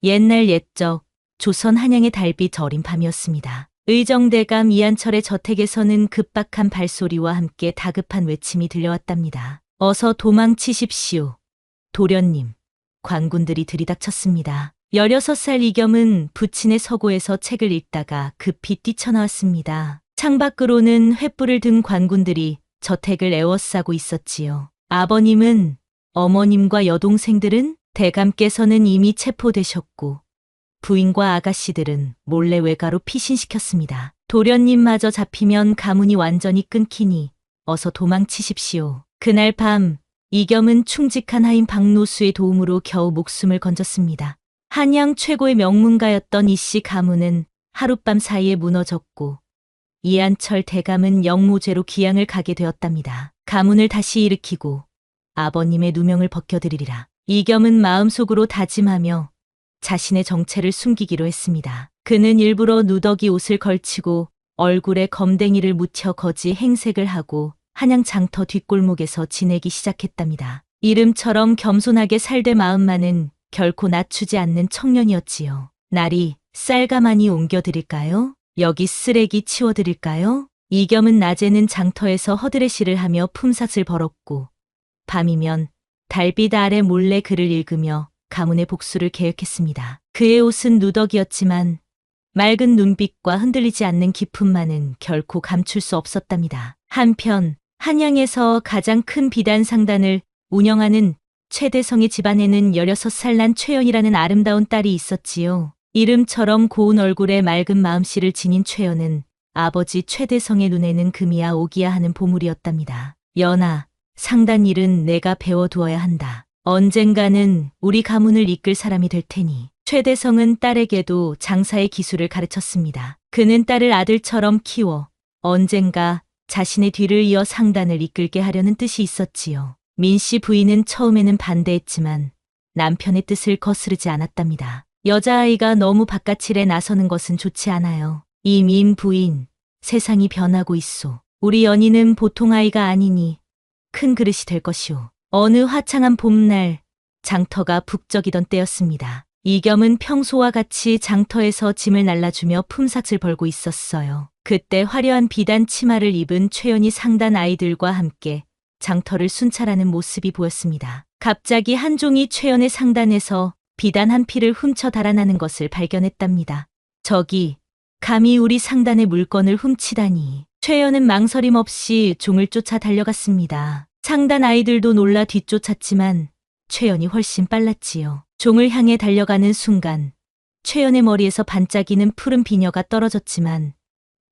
옛날 옛적 조선 한양의 달빛 어린 밤이었습니다. 의정대감 이한철의 저택에서는 급박한 발소리와 함께 다급한 외침이 들려왔답니다. 어서 도망치십시오. 도련님, 관군들이 들이닥쳤습니다. 16살 이겸은 부친의 서고에서 책을 읽다가 급히 뛰쳐나왔습니다. 창밖으로는 횃불을 든 관군들이 저택을 에워싸고 있었지요. 아버님은, 어머님과 여동생들은 대감께서는 이미 체포되셨고 부인과 아가씨들은 몰래 외가로 피신시켰습니다. 도련님마저 잡히면 가문이 완전히 끊기니 어서 도망치십시오. 그날 밤 이겸은 충직한 하인 박노수의 도움으로 겨우 목숨을 건졌습니다. 한양 최고의 명문가였던 이씨 가문은 하룻밤 사이에 무너졌고 이한철 대감은 영모죄로 귀양을 가게 되었답니다. 가문을 다시 일으키고 아버님의 누명을 벗겨드리리라. 이겸은 마음속으로 다짐하며 자신의 정체를 숨기기로 했습니다. 그는 일부러 누더기 옷을 걸치고 얼굴에 검댕이를 묻혀 거지 행색을 하고 한양 장터 뒷골목에서 지내기 시작했답니다. 이름처럼 겸손하게 살되 마음만은 결코 낮추지 않는 청년이었지요. 날이 쌀가마니 옮겨드릴까요? 여기 쓰레기 치워드릴까요? 이겸은 낮에는 장터에서 허드레시를 하며 품삯을 벌었고 밤이면 달빛 아래 몰래 글을 읽으며 가문의 복수를 계획했습니다. 그의 옷은 누더기였지만 맑은 눈빛과 흔들리지 않는 기품만은 결코 감출 수 없었답니다. 한편 한양에서 가장 큰 비단 상단을 운영하는 최대성의 집안에는 16살 난 최연이라는 아름다운 딸이 있었지요. 이름처럼 고운 얼굴에 맑은 마음씨를 지닌 최연은 아버지 최대성의 눈에는 금이야 옥이야 하는 보물이었답니다. 연아, 상단 일은 내가 배워두어야 한다. 언젠가는 우리 가문을 이끌 사람이 될 테니. 최대성은 딸에게도 장사의 기술을 가르쳤습니다. 그는 딸을 아들처럼 키워 언젠가 자신의 뒤를 이어 상단을 이끌게 하려는 뜻이 있었지요. 민씨 부인은 처음에는 반대했지만 남편의 뜻을 거스르지 않았답니다. 여자아이가 너무 바깥일에 나서는 것은 좋지 않아요. 이 민 부인, 세상이 변하고 있소. 우리 연희는 보통 아이가 아니니 큰 그릇이 될 것이오. 어느 화창한 봄날 장터가 북적이던 때였습니다. 이겸은 평소와 같이 장터에서 짐을 날라주며 품삯을 벌고 있었어요. 그때 화려한 비단 치마를 입은 최연이 상단 아이들과 함께 장터를 순찰하는 모습이 보였습니다. 갑자기 한 종이 최연의 상단에서 비단 한 필을 훔쳐 달아나는 것을 발견했답니다. 저기, 감히 우리 상단의 물건을 훔치다니. 최연은 망설임 없이 종을 쫓아 달려갔습니다. 상단 아이들도 놀라 뒤쫓았지만 최연이 훨씬 빨랐지요. 종을 향해 달려가는 순간 최연의 머리에서 반짝이는 푸른 비녀가 떨어졌지만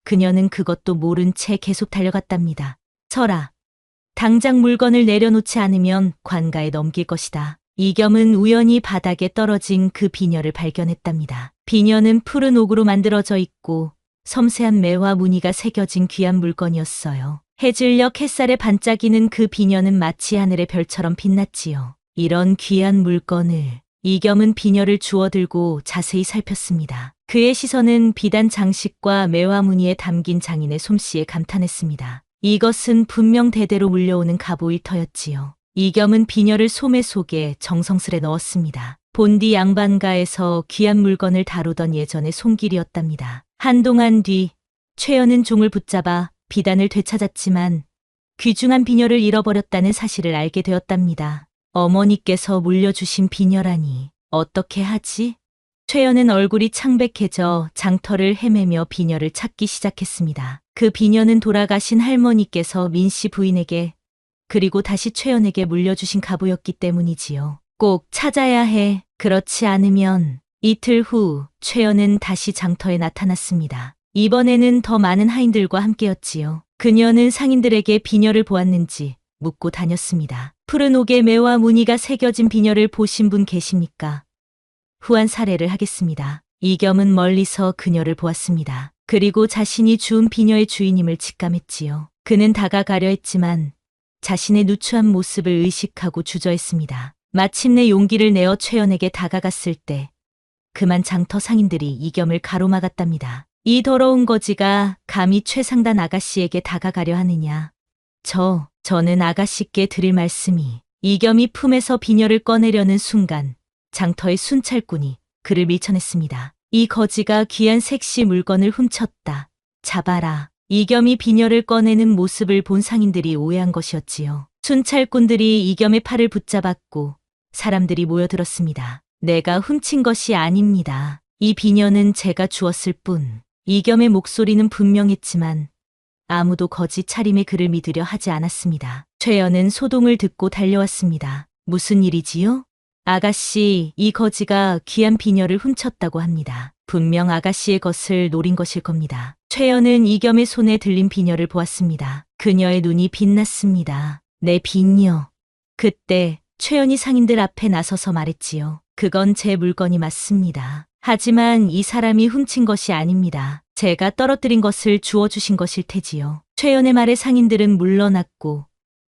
그녀는 그것도 모른 채 계속 달려갔답니다. 철아, 당장 물건을 내려놓지 않으면 관가에 넘길 것이다. 이겸은 우연히 바닥에 떨어진 그 비녀를 발견했답니다. 비녀는 푸른 옥으로 만들어져 있고 섬세한 매와 무늬가 새겨진 귀한 물건이었어요. 해질녘 햇살에 반짝이는 그 비녀는 마치 하늘의 별처럼 빛났지요. 이런 귀한 물건을 이겸은 비녀를 주워들고 자세히 살폈습니다. 그의 시선은 비단 장식과 매와 무늬에 담긴 장인의 솜씨에 감탄했습니다. 이것은 분명 대대로 물려오는 갑오일터였지요. 이겸은 비녀를 소매 속에 정성스레 넣었습니다. 본디 양반가에서 귀한 물건을 다루던 예전의 손길이었답니다. 한동안 뒤 최연은 종을 붙잡아 비단을 되찾았지만 귀중한 비녀를 잃어버렸다는 사실을 알게 되었답니다. 어머니께서 물려주신 비녀라니 어떻게 하지? 최연은 얼굴이 창백해져 장터를 헤매며 비녀를 찾기 시작했습니다. 그 비녀는 돌아가신 할머니께서 민씨 부인에게 그리고 다시 최연에게 물려주신 갑오였기 때문이지요. 꼭 찾아야 해. 그렇지 않으면. 이틀 후 최연은 다시 장터에 나타났습니다. 이번에는 더 많은 하인들과 함께였지요. 그녀는 상인들에게 비녀를 보았는지 묻고 다녔습니다. 푸른 옥에 매와 무늬가 새겨진 비녀를 보신 분 계십니까? 후한 사례를 하겠습니다. 이겸은 멀리서 그녀를 보았습니다. 그리고 자신이 주운 비녀의 주인임을 직감했지요. 그는 다가가려 했지만 자신의 누추한 모습을 의식하고 주저했습니다. 마침내 용기를 내어 최연에게 다가갔을 때 그만 장터 상인들이 이겸을 가로막았답니다. 이 더러운 거지가 감히 최상단 아가씨에게 다가가려 하느냐. 저는 아가씨께 드릴 말씀이. 이겸이 품에서 비녀를 꺼내려는 순간 장터의 순찰꾼이 그를 밀쳐냈습니다. 이 거지가 귀한 색시 물건을 훔쳤다. 잡아라. 이겸이 비녀를 꺼내는 모습을 본 상인들이 오해한 것이었지요. 순찰꾼들이 이겸의 팔을 붙잡았고 사람들이 모여들었습니다. 내가 훔친 것이 아닙니다. 이 비녀는 제가 주었을 뿐. 이겸의 목소리는 분명했지만 아무도 거지 차림의 그를 믿으려 하지 않았습니다. 최연은 소동을 듣고 달려왔습니다. 무슨 일이지요? 아가씨, 이 거지가 귀한 비녀를 훔쳤다고 합니다. 분명 아가씨의 것을 노린 것일 겁니다. 최연은 이겸의 손에 들린 비녀를 보았습니다. 그녀의 눈이 빛났습니다. 내 비녀. 그때 최연이 상인들 앞에 나서서 말했지요. 그건 제 물건이 맞습니다. 하지만 이 사람이 훔친 것이 아닙니다. 제가 떨어뜨린 것을 주워주신 것일 테지요. 최연의 말에 상인들은 물러났고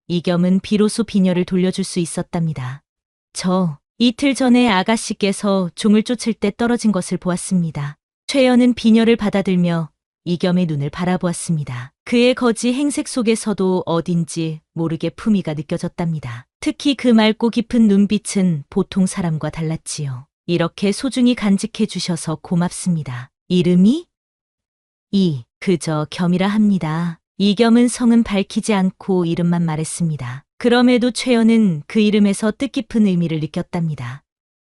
이겸은 비로소 비녀를 돌려줄 수 있었답니다. 이틀 전에 아가씨께서 종을 쫓을 때 떨어진 것을 보았습니다. 최연은 비녀를 받아들며 이겸의 눈을 바라보았습니다. 그의 거지 행색 속에서도 어딘지 모르게 품위가 느껴졌답니다. 특히 그 맑고 깊은 눈빛은 보통 사람과 달랐지요. 이렇게 소중히 간직해 주셔서 고맙습니다. 이름이? 그저 겸이라 합니다. 이겸은 성은 밝히지 않고 이름만 말했습니다. 그럼에도 최연은 그 이름에서 뜻깊은 의미를 느꼈답니다.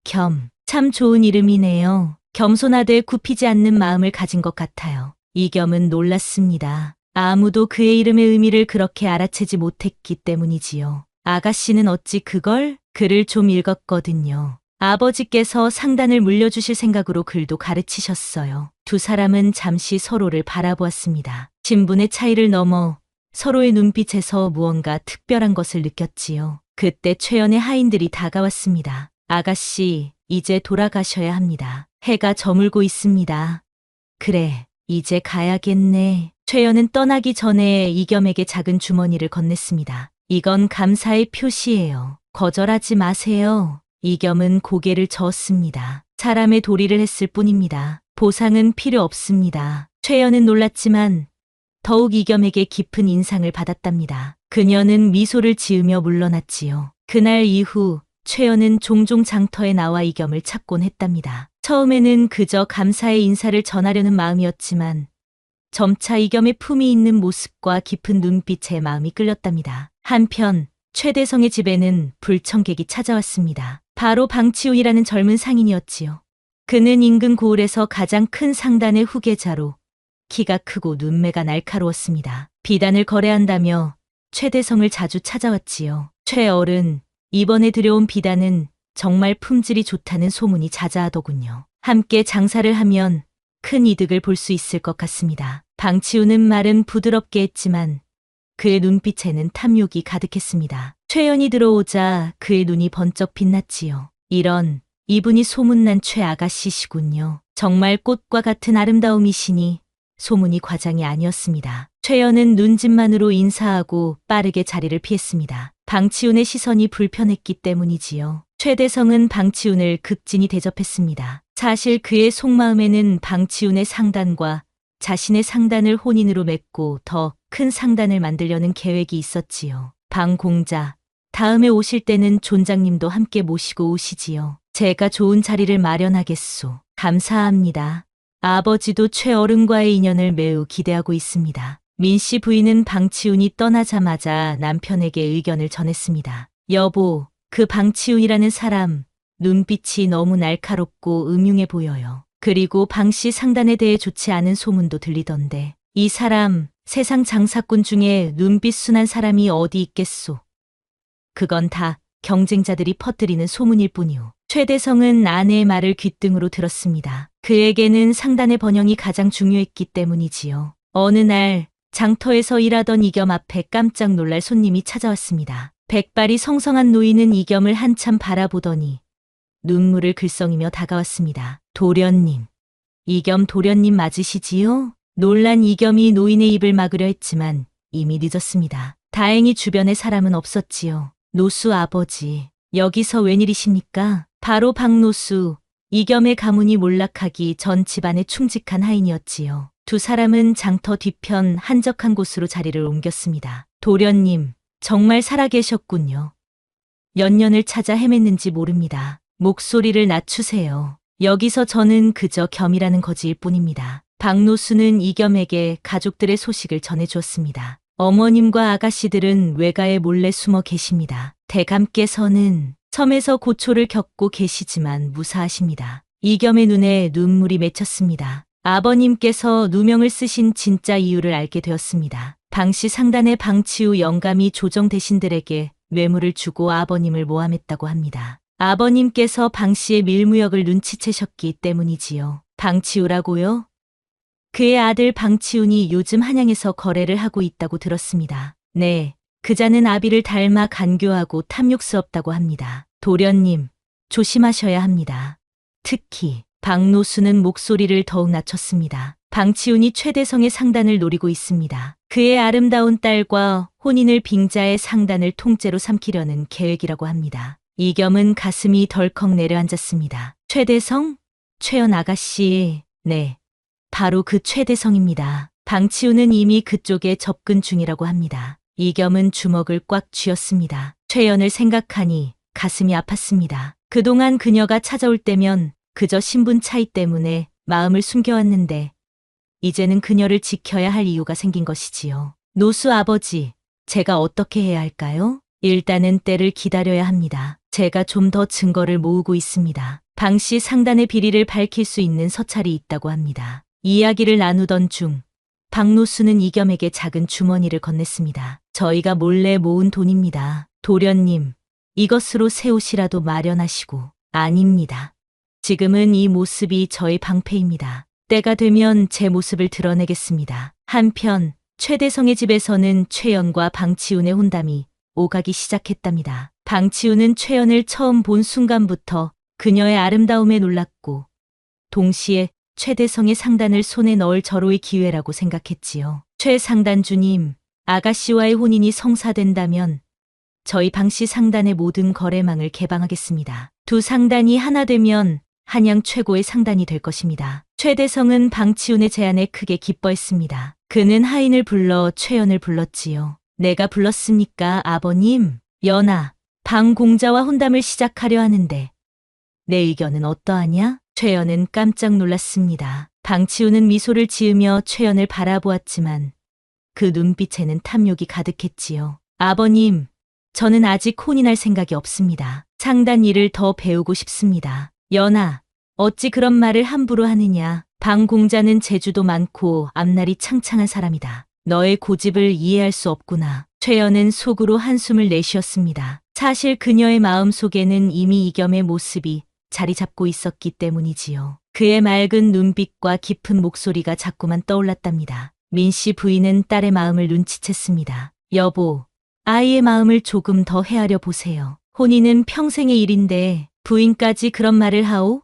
겸, 참 좋은 이름이네요. 겸손하되 굽히지 않는 마음을 가진 것 같아요. 이겸은 놀랐습니다. 아무도 그의 이름의 의미를 그렇게 알아채지 못했기 때문이지요. 아가씨는 어찌 글을 좀 읽었거든요. 아버지께서 상단을 물려주실 생각으로 글도 가르치셨어요. 두 사람은 잠시 서로를 바라보았습니다. 신분의 차이를 넘어 서로의 눈빛에서 무언가 특별한 것을 느꼈지요. 그때 최연의 하인들이 다가왔습니다. 아가씨, 이제 돌아가셔야 합니다. 해가 저물고 있습니다. 그래, 이제 가야겠네. 최연은 떠나기 전에 이겸에게 작은 주머니를 건넸습니다. 이건 감사의 표시예요. 거절하지 마세요. 이겸은 고개를 저었습니다. 사람의 도리를 했을 뿐입니다. 보상은 필요 없습니다. 최연은 놀랐지만 더욱 이겸에게 깊은 인상을 받았답니다. 그녀는 미소를 지으며 물러났지요. 그날 이후 최연은 종종 장터에 나와 이겸을 찾곤 했답니다. 처음에는 그저 감사의 인사를 전하려는 마음이었지만 점차 이겸의 품이 있는 모습과 깊은 눈빛에 마음이 끌렸답니다. 한편 최대성의 집에는 불청객이 찾아왔습니다. 바로 방치훈이라는 젊은 상인이었지요. 그는 인근 고을에서 가장 큰 상단의 후계자로 키가 크고 눈매가 날카로웠습니다. 비단을 거래한다며 최대성을 자주 찾아왔지요. 최어른, 이번에 들여온 비단은 정말 품질이 좋다는 소문이 자자하더군요. 함께 장사를 하면 큰 이득을 볼 수 있을 것 같습니다. 방치훈은 말은 부드럽게 했지만 그의 눈빛에는 탐욕이 가득했습니다. 최연이 들어오자 그의 눈이 번쩍 빛났지요. 이분이 소문난 최 아가씨시군요. 정말 꽃과 같은 아름다움이시니 소문이 과장이 아니었습니다. 최연은 눈짓만으로 인사하고 빠르게 자리를 피했습니다. 방치훈의 시선이 불편했기 때문이지요. 최대성은 방치훈을 극진히 대접했습니다. 사실 그의 속마음에는 방치훈의 상단과 자신의 상단을 혼인으로 맺고 더 큰 상단을 만들려는 계획이 있었지요. 방 공자, 다음에 오실 때는 촌장님도 함께 모시고 오시지요. 제가 좋은 자리를 마련하겠소. 감사합니다. 아버지도 최어른과의 인연을 매우 기대하고 있습니다. 민씨 부인은 방치훈이 떠나자마자 남편에게 의견을 전했습니다. 여보, 그 방치훈이라는 사람, 눈빛이 너무 날카롭고 음흉해 보여요. 그리고 방씨 상단에 대해 좋지 않은 소문도 들리던데 이 사람 세상 장사꾼 중에 눈빛 순한 사람이 어디 있겠소. 그건 다 경쟁자들이 퍼뜨리는 소문일 뿐이오. 최대성은 아내의 말을 귓등으로 들었습니다. 그에게는 상단의 번영이 가장 중요했기 때문이지요. 어느 날 장터에서 일하던 이겸 앞에 깜짝 놀랄 손님이 찾아왔습니다. 백발이 성성한 노인은 이겸을 한참 바라보더니 눈물을 글썽이며 다가왔습니다. 도련님, 이겸 도련님 맞으시지요? 놀란 이겸이 노인의 입을 막으려 했지만 이미 늦었습니다. 다행히 주변에 사람은 없었지요. 노수 아버지, 여기서 웬일이십니까? 바로 박노수, 이겸의 가문이 몰락하기 전 집안의 충직한 하인이었지요. 두 사람은 장터 뒤편 한적한 곳으로 자리를 옮겼습니다. 도련님, 정말 살아계셨군요. 몇 년을 찾아 헤맸는지 모릅니다. 목소리를 낮추세요. 여기서 저는 그저 겸이라는 거지일 뿐입니다. 박노수는 이겸에게 가족들의 소식을 전해주었습니다. 어머님과 아가씨들은 외가에 몰래 숨어 계십니다. 대감께서는 섬에서 고초를 겪고 계시지만 무사하십니다. 이겸의 눈에 눈물이 맺혔습니다. 아버님께서 누명을 쓰신 진짜 이유를 알게 되었습니다. 방씨 상단의 방치후 영감이 조정 대신들에게 뇌물을 주고 아버님을 모함했다고 합니다. 아버님께서 방씨의 밀무역을 눈치채셨기 때문이지요. 방치우라고요? 그의 아들 방치훈이 요즘 한양에서 거래를 하고 있다고 들었습니다. 네, 그자는 아비를 닮아 간교하고 탐욕스럽다고 합니다. 도련님, 조심하셔야 합니다. 특히 박노수는 목소리를 더욱 낮췄습니다. 방치훈이 최대성의 상단을 노리고 있습니다. 그의 아름다운 딸과 혼인을 빙자의 상단을 통째로 삼키려는 계획이라고 합니다. 이겸은 가슴이 덜컥 내려앉았습니다. 최대성? 최연 아가씨, 네. 바로 그 최대성입니다. 방치우는 이미 그쪽에 접근 중이라고 합니다. 이겸은 주먹을 꽉 쥐었습니다. 최연을 생각하니 가슴이 아팠습니다. 그동안 그녀가 찾아올 때면 그저 신분 차이 때문에 마음을 숨겨왔는데 이제는 그녀를 지켜야 할 이유가 생긴 것이지요. 노수 아버지, 제가 어떻게 해야 할까요? 일단은 때를 기다려야 합니다. 제가 좀 더 증거를 모으고 있습니다. 방씨 상단의 비리를 밝힐 수 있는 서찰이 있다고 합니다. 이야기를 나누던 중 박노수는 이겸에게 작은 주머니를 건넸습니다. 저희가 몰래 모은 돈입니다. 도련님, 이것으로 새 옷이라도 마련하시고. 아닙니다. 지금은 이 모습이 저의 방패입니다. 때가 되면 제 모습을 드러내겠습니다. 한편 최대성의 집에서는 최연과 방치훈의 혼담이 오가기 시작했답니다. 방치훈은 최연을 처음 본 순간부터 그녀의 아름다움에 놀랐고 동시에 최대성의 상단을 손에 넣을 절호의 기회라고 생각했지요. 최 상단주님, 아가씨와의 혼인이 성사된다면 저희 방씨 상단의 모든 거래망을 개방하겠습니다. 두 상단이 하나 되면 한양 최고의 상단이 될 것입니다. 최대성은 방치훈의 제안에 크게 기뻐했습니다. 그는 하인을 불러 최연을 불렀지요. 내가 불렀습니까, 아버님? 연아, 방 공자와 혼담을 시작하려 하는데 내 의견은 어떠하냐? 최연은 깜짝 놀랐습니다. 방치훈은 미소를 지으며 최연을 바라보았지만 그 눈빛에는 탐욕이 가득했지요. 아버님, 저는 아직 혼인할 생각이 없습니다. 상단 일을 더 배우고 싶습니다. 연아, 어찌 그런 말을 함부로 하느냐. 방 공자는 재주도 많고 앞날이 창창한 사람이다. 너의 고집을 이해할 수 없구나. 최연은 속으로 한숨을 내쉬었습니다. 사실 그녀의 마음속에는 이미 이겸의 모습이 자리 잡고 있었기 때문이지요. 그의 맑은 눈빛과 깊은 목소리가 자꾸만 떠올랐답니다. 민씨 부인은 딸의 마음을 눈치챘습니다. 여보, 아이의 마음을 조금 더 헤아려 보세요. 혼인은 평생의 일인데 부인까지 그런 말을 하오?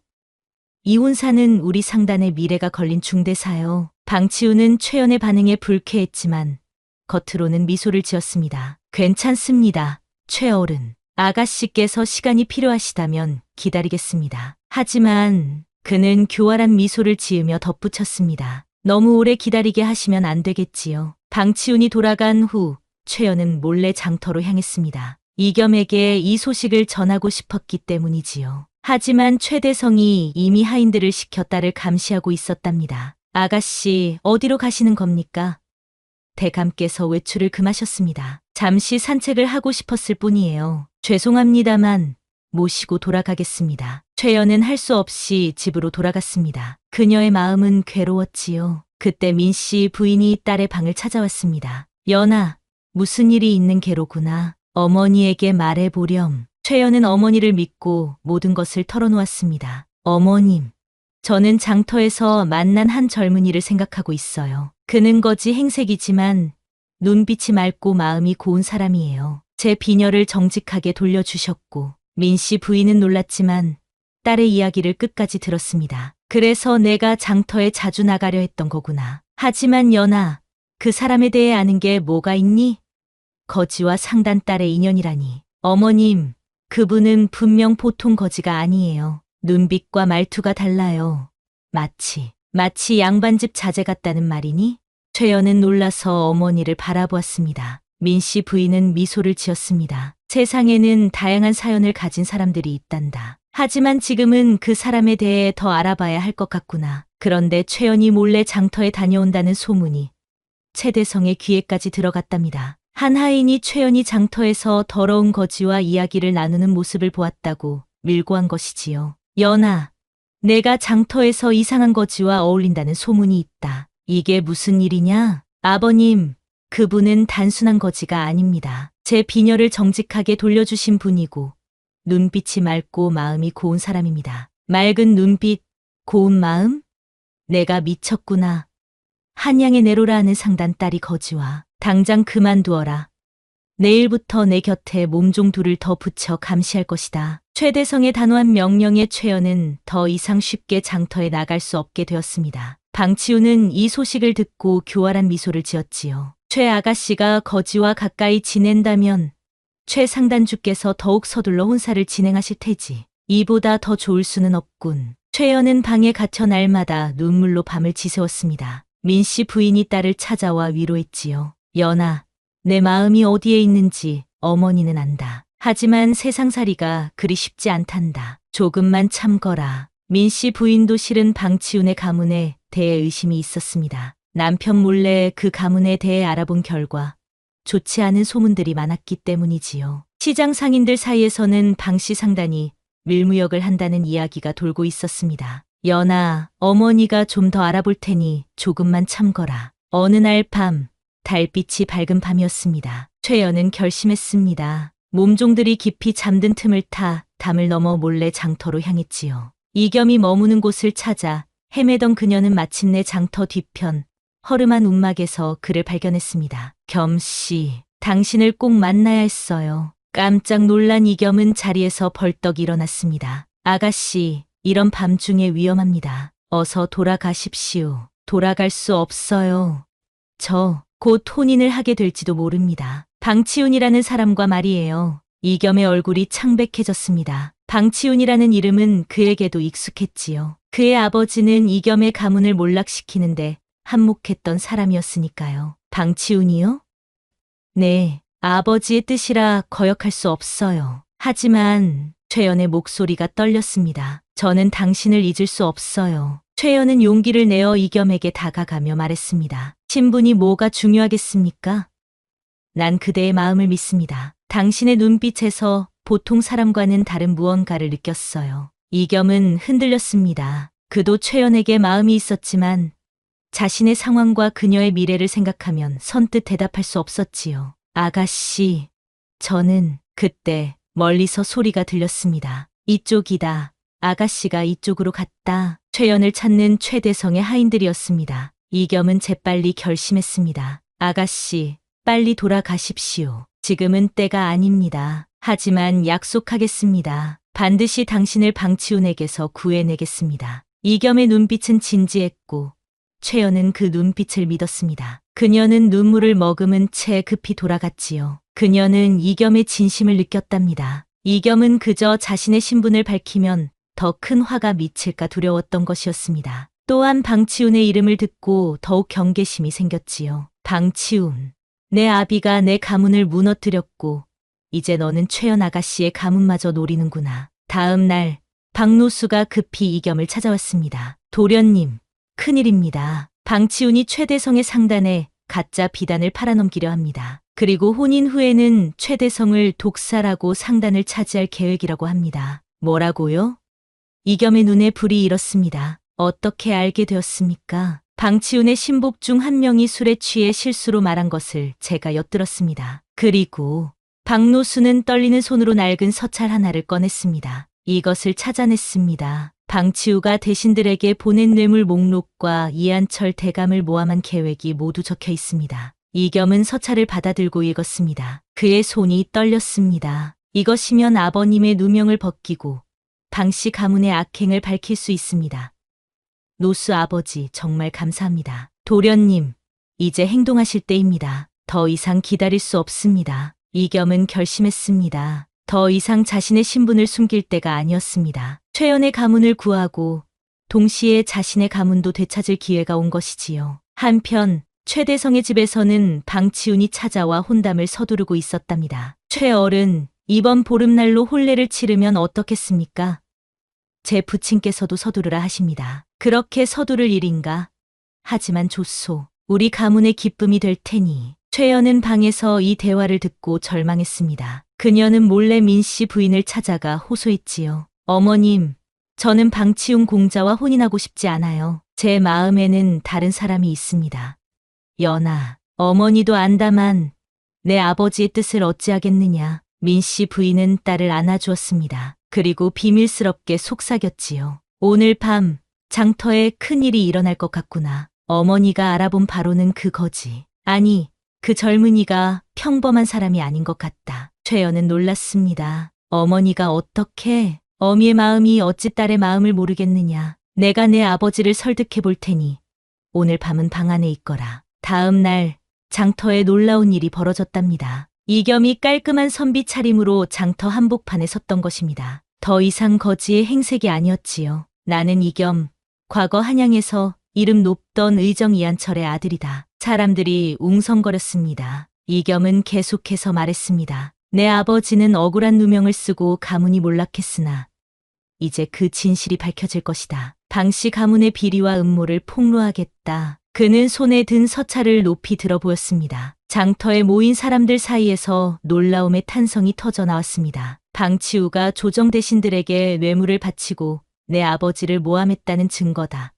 이혼사는 우리 상단의 미래가 걸린 중대사요. 방치훈은 최연의 반응에 불쾌했지만 겉으로는 미소를 지었습니다. 괜찮습니다. 최어른. 아가씨께서 시간이 필요하시다면 기다리겠습니다. 하지만 그는 교활한 미소를 지으며 덧붙였습니다. 너무 오래 기다리게 하시면 안 되겠지요. 방치훈이 돌아간 후 최연은 몰래 장터로 향했습니다. 이겸에게 이 소식을 전하고 싶었기 때문이지요. 하지만 최대성이 이미 하인들을 시켜 딸을 감시하고 있었답니다. 아가씨, 어디로 가시는 겁니까? 대감께서 외출을 금하셨습니다. 잠시 산책을 하고 싶었을 뿐이에요. 죄송합니다만 모시고 돌아가겠습니다. 최연은 할 수 없이 집으로 돌아갔습니다. 그녀의 마음은 괴로웠지요. 그때 민씨 부인이 딸의 방을 찾아왔습니다. 연아, 무슨 일이 있는 게로구나. 어머니에게 말해보렴. 최연은 어머니를 믿고 모든 것을 털어놓았습니다. 어머님, 저는 장터에서 만난 한 젊은이를 생각하고 있어요. 그는 거지 행색이지만 눈빛이 맑고 마음이 고운 사람이에요. 제 비녀를 정직하게 돌려주셨고 민씨 부인은 놀랐지만 딸의 이야기를 끝까지 들었습니다. 그래서 내가 장터에 자주 나가려 했던 거구나. 하지만 연아, 그 사람에 대해 아는 게 뭐가 있니? 거지와 상단 딸의 인연이라니. 어머님, 그분은 분명 보통 거지가 아니에요. 눈빛과 말투가 달라요. 마치 양반집 자제 같다는 말이니? 최연은 놀라서 어머니를 바라보았습니다. 민씨 부인은 미소를 지었습니다. 세상에는 다양한 사연을 가진 사람들이 있단다. 하지만 지금은 그 사람에 대해 더 알아봐야 할 것 같구나. 그런데 최연이 몰래 장터에 다녀온다는 소문이 최대성의 귀에까지 들어갔답니다. 한 하인이 최연이 장터에서 더러운 거지와 이야기를 나누는 모습을 보았다고 밀고한 것이지요. 연아, 내가 장터에서 이상한 거지와 어울린다는 소문이 있다. 이게 무슨 일이냐? 아버님, 그분은 단순한 거지가 아닙니다. 제 비녀를 정직하게 돌려주신 분이고 눈빛이 맑고 마음이 고운 사람입니다. 맑은 눈빛, 고운 마음? 내가 미쳤구나. 한양의 내로라 하는 상단 딸이 거지와 당장 그만두어라. 내일부터 내 곁에 몸종 둘을 더 붙여 감시할 것이다. 최대성의 단호한 명령에 최연은 더 이상 쉽게 장터에 나갈 수 없게 되었습니다. 방치우는 이 소식을 듣고 교활한 미소를 지었지요. 최 아가씨가 거지와 가까이 지낸다면 최 상단주께서 더욱 서둘러 혼사를 진행하실 테지. 이보다 더 좋을 수는 없군. 최연은 방에 갇혀 날마다 눈물로 밤을 지새웠습니다. 민씨 부인이 딸을 찾아와 위로했지요. 연아, 내 마음이 어디에 있는지 어머니는 안다. 하지만 세상살이가 그리 쉽지 않단다. 조금만 참거라. 민씨 부인도 실은 방치운의 가문에 대해 의심이 있었습니다. 남편 몰래 그 가문에 대해 알아본 결과 좋지 않은 소문들이 많았기 때문이지요. 시장 상인들 사이에서는 방씨 상단이 밀무역을 한다는 이야기가 돌고 있었습니다. 연아, 어머니가 좀 더 알아볼 테니 조금만 참거라. 어느 날 밤, 달빛이 밝은 밤이었습니다. 최연은 결심했습니다. 몸종들이 깊이 잠든 틈을 타 담을 넘어 몰래 장터로 향했지요. 이겸이 머무는 곳을 찾아 헤매던 그녀는 마침내 장터 뒤편 허름한 움막에서 그를 발견했습니다. 겸씨, 당신을 꼭 만나야 했어요. 깜짝 놀란 이겸은 자리에서 벌떡 일어났습니다. 아가씨, 이런 밤중에 위험합니다. 어서 돌아가십시오. 돌아갈 수 없어요. 저 곧 혼인을 하게 될지도 모릅니다. 방치운이라는 사람과 말이에요. 이겸의 얼굴이 창백해졌습니다. 방치운이라는 이름은 그에게도 익숙했지요. 그의 아버지는 이겸의 가문을 몰락시키는데 한몫했던 사람이었으니까요. 방치운이요? 네, 아버지의 뜻이라 거역할 수 없어요. 하지만 최연의 목소리가 떨렸습니다. 저는 당신을 잊을 수 없어요. 최연은 용기를 내어 이겸에게 다가가며 말했습니다. 신분이 뭐가 중요하겠습니까? 난 그대의 마음을 믿습니다. 당신의 눈빛에서 보통 사람과는 다른 무언가를 느꼈어요. 이겸은 흔들렸습니다. 그도 최연에게 마음이 있었지만 자신의 상황과 그녀의 미래를 생각하면 선뜻 대답할 수 없었지요. 아가씨, 저는 그때 멀리서 소리가 들렸습니다. 이쪽이다. 아가씨가 이쪽으로 갔다. 최연을 찾는 최대성의 하인들이었습니다. 이겸은 재빨리 결심했습니다. 아가씨, 빨리 돌아가십시오. 지금은 때가 아닙니다. 하지만 약속하겠습니다. 반드시 당신을 방치운에게서 구해내겠습니다. 이겸의 눈빛은 진지했고 최연은 그 눈빛을 믿었습니다. 그녀는 눈물을 머금은 채 급히 돌아갔지요. 그녀는 이겸의 진심을 느꼈답니다. 이겸은 그저 자신의 신분을 밝히면 더 큰 화가 미칠까 두려웠던 것이었습니다. 또한 방치운의 이름을 듣고 더욱 경계심이 생겼지요. 방치운, 내 아비가 내 가문을 무너뜨렸고 이제 너는 최연 아가씨의 가문마저 노리는구나. 다음 날 박노수가 급히 이겸을 찾아왔습니다. 도련님, 큰일입니다. 방치운이 최대성의 상단에 가짜 비단을 팔아넘기려 합니다. 그리고 혼인 후에는 최대성을 독살하고 상단을 차지할 계획이라고 합니다. 뭐라고요? 이겸의 눈에 불이 일었습니다. 어떻게 알게 되었습니까? 방치운의 신복 중 한 명이 술에 취해 실수로 말한 것을 제가 엿들었습니다. 그리고 박노수는 떨리는 손으로 낡은 서찰 하나를 꺼냈습니다. 이것을 찾아냈습니다. 방치우가 대신들에게 보낸 뇌물 목록과 이한철 대감을 모함한 계획이 모두 적혀 있습니다. 이겸은 서찰을 받아들고 읽었습니다. 그의 손이 떨렸습니다. 이것이면 아버님의 누명을 벗기고 방씨 가문의 악행을 밝힐 수 있습니다. 노수 아버지 정말 감사합니다. 도련님, 이제 행동하실 때입니다. 더 이상 기다릴 수 없습니다. 이겸은 결심했습니다. 더 이상 자신의 신분을 숨길 때가 아니었습니다. 최연의 가문을 구하고 동시에 자신의 가문도 되찾을 기회가 온 것이지요. 한편 최대성의 집에서는 방치운이 찾아와 혼담을 서두르고 있었답니다. 최어른, 이번 보름날로 혼례를 치르면 어떻겠습니까? 제 부친께서도 서두르라 하십니다. 그렇게 서두를 일인가? 하지만 좋소. 우리 가문의 기쁨이 될 테니. 최연은 방에서 이 대화를 듣고 절망했습니다. 그녀는 몰래 민 씨 부인을 찾아가 호소했지요. 어머님, 저는 방치웅 공자와 혼인하고 싶지 않아요. 제 마음에는 다른 사람이 있습니다. 연아, 어머니도 안다만 내 아버지의 뜻을 어찌하겠느냐. 민 씨 부인은 딸을 안아주었습니다. 그리고 비밀스럽게 속삭였지요. 오늘 밤 장터에 큰일이 일어날 것 같구나. 어머니가 알아본 바로는 그거지. 아니, 그 젊은이가 평범한 사람이 아닌 것 같다. 최연은 놀랐습니다. 어머니가 어떻게? 어미의 마음이 어찌 딸의 마음을 모르겠느냐. 내가 내 아버지를 설득해 볼 테니 오늘 밤은 방 안에 있거라. 다음 날 장터에 놀라운 일이 벌어졌답니다. 이겸이 깔끔한 선비 차림으로 장터 한복판에 섰던 것입니다. 더 이상 거지의 행색이 아니었지요. 나는 이겸, 과거 한양에서 이름 높던 의정 이한철의 아들이다. 사람들이 웅성거렸습니다. 이겸은 계속해서 말했습니다. 내 아버지는 억울한 누명을 쓰고 가문이 몰락했으나 이제 그 진실이 밝혀질 것이다. 방씨 가문의 비리와 음모를 폭로하겠다. 그는 손에 든 서찰을 높이 들어 보였습니다. 장터에 모인 사람들 사이에서 놀라움의 탄성이 터져 나왔습니다. 방치우가 조정 대신들에게 뇌물을 바치고 내 아버지를 모함했다는 증거다.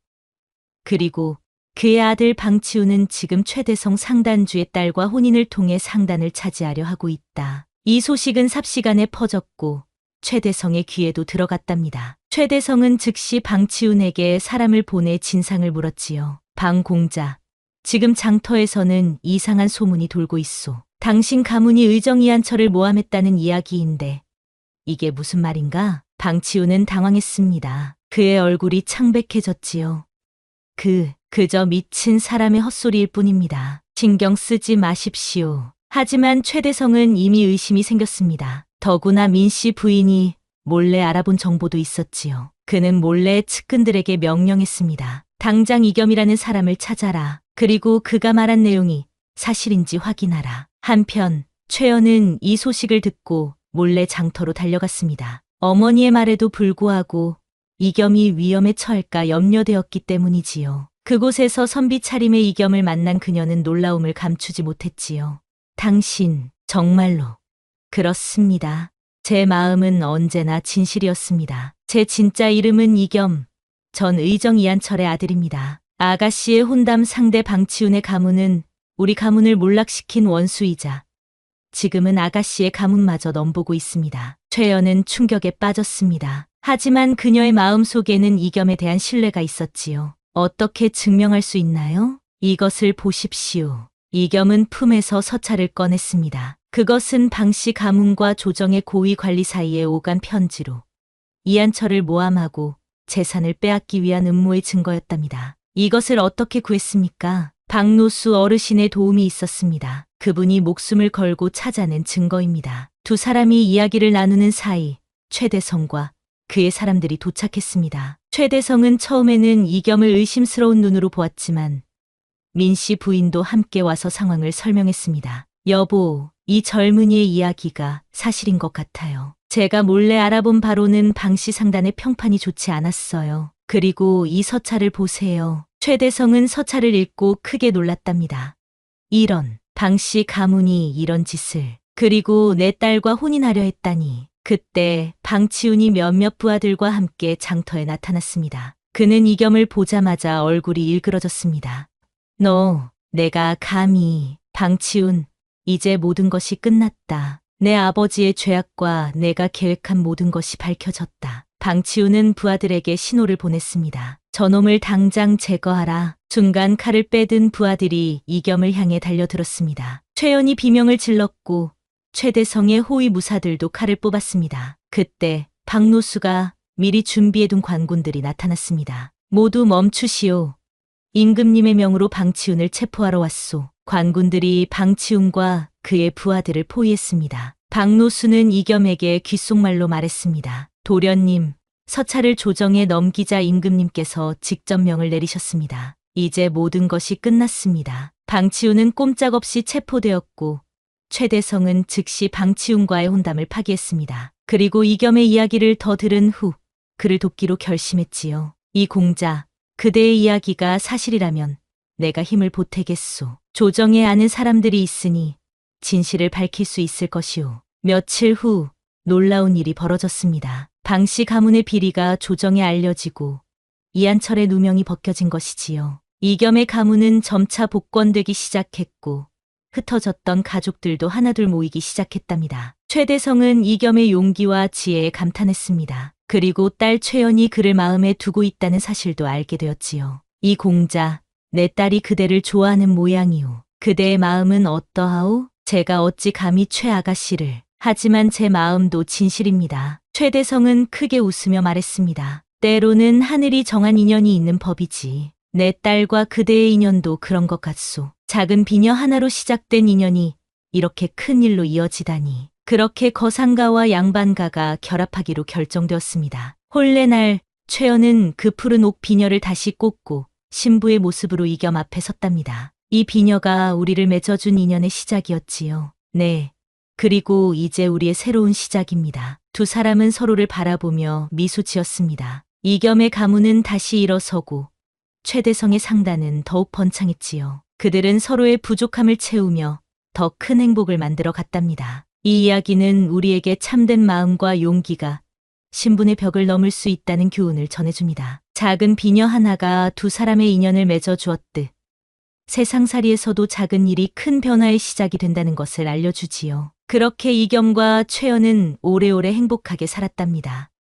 그리고 그의 아들 방치우는 지금 최대성 상단주의 딸과 혼인을 통해 상단을 차지하려 하고 있다. 이 소식은 삽시간에 퍼졌고 최대성의 귀에도 들어갔답니다. 최대성은 즉시 방치운에게 사람을 보내 진상을 물었지요. 방 공자, 지금 장터에서는 이상한 소문이 돌고 있소. 당신 가문이 의정 이한철을 모함했다는 이야기인데 이게 무슨 말인가? 방치운은 당황했습니다. 그의 얼굴이 창백해졌지요. 그저 미친 사람의 헛소리일 뿐입니다. 신경 쓰지 마십시오. 하지만 최대성은 이미 의심이 생겼습니다. 더구나 민 씨 부인이 몰래 알아본 정보도 있었지요. 그는 몰래 측근들에게 명령했습니다. 당장 이겸이라는 사람을 찾아라. 그리고 그가 말한 내용이 사실인지 확인하라. 한편 최연은 이 소식을 듣고 몰래 장터로 달려갔습니다. 어머니의 말에도 불구하고 이겸이 위험에 처할까 염려되었기 때문이지요. 그곳에서 선비 차림의 이겸을 만난 그녀는 놀라움을 감추지 못했지요. 당신, 정말로. 그렇습니다. 제 마음은 언제나 진실이었습니다. 제 진짜 이름은 이겸, 전 의정 이한철의 아들입니다. 아가씨의 혼담 상대 방치운의 가문은 우리 가문을 몰락시킨 원수이자 지금은 아가씨의 가문마저 넘보고 있습니다. 최연은 충격에 빠졌습니다. 하지만 그녀의 마음속에는 이겸에 대한 신뢰가 있었지요. 어떻게 증명할 수 있나요? 이것을 보십시오. 이겸은 품에서 서찰을 꺼냈습니다. 그것은 방씨 가문과 조정의 고위 관리 사이에 오간 편지로 이한철을 모함하고 재산을 빼앗기 위한 음모의 증거였답니다. 이것을 어떻게 구했습니까? 박노수 어르신의 도움이 있었습니다. 그분이 목숨을 걸고 찾아낸 증거입니다. 두 사람이 이야기를 나누는 사이 최대성과 그의 사람들이 도착했습니다. 최대성은 처음에는 이겸을 의심스러운 눈으로 보았지만 민 씨 부인도 함께 와서 상황을 설명했습니다. 여보, 이 젊은이의 이야기가 사실인 것 같아요. 제가 몰래 알아본 바로는 방씨 상단의 평판이 좋지 않았어요. 그리고 이 서찰을 보세요. 최대성은 서찰을 읽고 크게 놀랐답니다. 이런, 방씨 가문이 이런 짓을. 그리고 내 딸과 혼인하려 했다니. 그때 방치운이 몇몇 부하들과 함께 장터에 나타났습니다. 그는 이겸을 보자마자 얼굴이 일그러졌습니다. 내가 감히. 방치운, 이제 모든 것이 끝났다. 내 아버지의 죄악과 내가 계획한 모든 것이 밝혀졌다. 방치운은 부하들에게 신호를 보냈습니다. 저놈을 당장 제거하라. 순간 칼을 빼든 부하들이 이겸을 향해 달려들었습니다. 최연이 비명을 질렀고 최대성의 호위 무사들도 칼을 뽑았습니다. 그때 박노수가 미리 준비해둔 관군들이 나타났습니다. 모두 멈추시오. 임금님의 명으로 방치운을 체포하러 왔소. 관군들이 방치운과 그의 부하들을 포위했습니다. 박노수는 이겸에게 귓속말로 말했습니다. 도련님, 서찰을 조정에 넘기자 임금님께서 직접 명을 내리셨습니다. 이제 모든 것이 끝났습니다. 방치운은 꼼짝없이 체포되었고 최대성은 즉시 방치운과의 혼담을 파기했습니다. 그리고 이겸의 이야기를 더 들은 후 그를 돕기로 결심했지요. 이 공자, 그대의 이야기가 사실이라면 내가 힘을 보태겠소. 조정에 아는 사람들이 있으니 진실을 밝힐 수 있을 것이오. 며칠 후 놀라운 일이 벌어졌습니다. 방씨 가문의 비리가 조정에 알려지고 이한철의 누명이 벗겨진 것이지요. 이겸의 가문은 점차 복권되기 시작했고 흩어졌던 가족들도 하나둘 모이기 시작했답니다. 최대성은 이겸의 용기와 지혜에 감탄했습니다. 그리고 딸 최연이 그를 마음에 두고 있다는 사실도 알게 되었지요. 이 공자, 내 딸이 그대를 좋아하는 모양이오. 그대의 마음은 어떠하오? 제가 어찌 감히 최 아가씨를. 하지만 제 마음도 진실입니다. 최대성은 크게 웃으며 말했습니다. 때로는 하늘이 정한 인연이 있는 법이지. 내 딸과 그대의 인연도 그런 것 같소. 작은 비녀 하나로 시작된 인연이 이렇게 큰 일로 이어지다니. 그렇게 거상가와 양반가가 결합하기로 결정되었습니다. 혼례날 최연은 그 푸른 옥 비녀를 다시 꽂고 신부의 모습으로 이겸 앞에 섰답니다. 이 비녀가 우리를 맺어준 인연의 시작이었지요. 네. 그리고 이제 우리의 새로운 시작입니다. 두 사람은 서로를 바라보며 미소 지었습니다. 이겸의 가문은 다시 일어서고 최대성의 상단은 더욱 번창했지요. 그들은 서로의 부족함을 채우며 더 큰 행복을 만들어 갔답니다. 이 이야기는 우리에게 참된 마음과 용기가 신분의 벽을 넘을 수 있다는 교훈을 전해줍니다. 작은 비녀 하나가 두 사람의 인연을 맺어 주었듯 세상살이에서도 작은 일이 큰 변화의 시작이 된다는 것을 알려주지요. 그렇게 이겸과 최연은 오래오래 행복하게 살았답니다.